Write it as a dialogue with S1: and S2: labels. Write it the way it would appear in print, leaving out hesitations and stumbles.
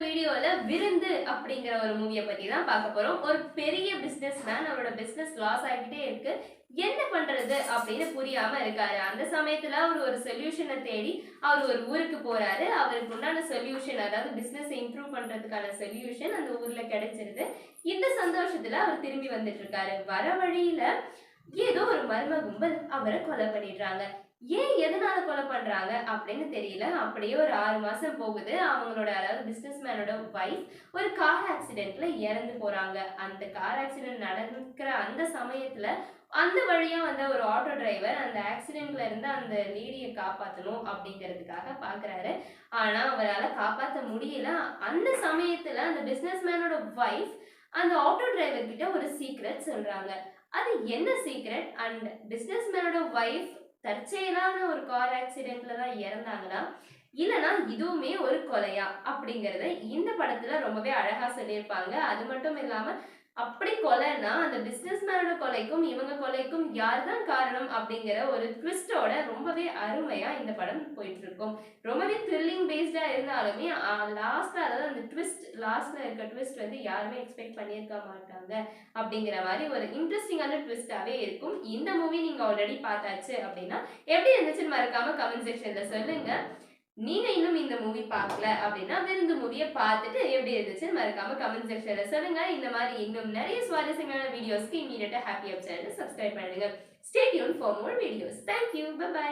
S1: வீடியோல விருந்து அப்படிங்கிற ஒரு மூவியை பத்தி தான் பார்க்க போறோம். ஒரு பெரிய பிசினஸ் மேன் அவரோட பிசினஸ் லாஸ் ஆகிட்டே இருக்கு. என்ன பண்றது அப்படின்னு புரியாம இருக்காரு. அந்த சமயத்துல அவர் ஒரு சொல்யூஷனை தேடி அவர் ஒரு ஊருக்கு போறாரு. அவருக்கு உண்டான சொல்யூஷன், அதாவது பிசினஸ் இம்ப்ரூவ் பண்றதுக்கான சொல்யூஷன் அந்த ஊர்ல கிடைச்சிருது. இந்த சந்தோஷத்துல அவர் திரும்பி வந்துட்டு இருக்காரு. வர வழியில ஏதோ ஒரு மர்ம கும்பல் அவரை கொலை பண்ணிடுறாங்க. ஏன் எதனால கொலை பண்றாங்க அப்படின்னு தெரியல. அப்படியே ஒரு 6 மாசம் போகுது. அவங்களோட, அதாவது பிசினஸ் மேனோட வைஃப் ஒரு கார் ஆக்சிடென்ட்ல இறந்து போறாங்க. அந்த கார் ஆக்சிடென்ட் நடக்கிற அந்த சமயத்துல அந்த வழியா வந்த ஒரு ஆட்டோ டிரைவர் அந்த ஆக்சிடென்ட்ல இருந்து அந்த லேடியை காப்பாற்றணும் அப்படிங்கிறதுக்காக பாக்குறாரு. ஆனா அவரால் காப்பாற்ற முடியல. அந்த சமயத்துல அந்த பிசினஸ் மேனோட வைஃப் அந்த ஆட்டோ டிரைவர் கிட்ட ஒரு சீக்ரெட் சொல்றாங்க. அது என்ன சீக்ரெட்? அண்ட் பிசினஸ் மேனோட வைஃப் தற்செயலான ஒரு கார் ஆக்சிடென்ட்ல தான் இறந்தாங்களா, இல்லனா இதுவுமே ஒரு கொலையா அப்படிங்கறத இந்த படத்துல ரொம்பவே அழகா சொல்லியிருப்பாங்க. அது மட்டும் இல்லாம அப்படி கொலைன்னா அந்த பிசினஸ் மேனோட கொலைக்கும் இவங்க கொலைக்கும் யார் தான் காரணம் அப்படிங்கிற ஒரு ட்விஸ்டோட ரொம்பவே அருமையா இந்த படம் போயிட்டு இருக்கும். ரொம்பவே த்ரில்லிங் பேஸ்டா இருந்தாலுமே லாஸ்ட்ல, அதாவது அந்த ட்விஸ்ட், லாஸ்ட்ல இருக்க ட்விஸ்ட் வந்து யாருமே எக்ஸ்பெக்ட் பண்ணியிருக்க மாட்டாங்க அப்படிங்கிற மாதிரி ஒரு இன்ட்ரெஸ்டிங்கான ட்விஸ்டாவே இருக்கும். இந்த மூவி நீங்க ஆல்ரெடி பார்த்தாச்சு அப்படின்னா எப்படி இருந்துச்சுன்னு மறக்காம கமெண்ட் செக்ஷன்ல சொல்லுங்க. நீங்க இன்னும் இந்த மூவி பார்க்கல அப்படின்னா விருந்து மூவியை பார்த்துட்டு எப்படி இருந்துச்சுன்னு மறக்காம கமெண்ட் செக்ஷன்ல சொல்லுங்க. இந்த மாதிரி இன்னும் நிறைய சுவாரஸ்யமான வீடியோஸ்க்கு இமீடியட்டா ஹாப்பி அப் சேனல் சப்ஸ்கிரைப் பண்ணுங்க. Stay tune for more videos. Thank you. Bye by.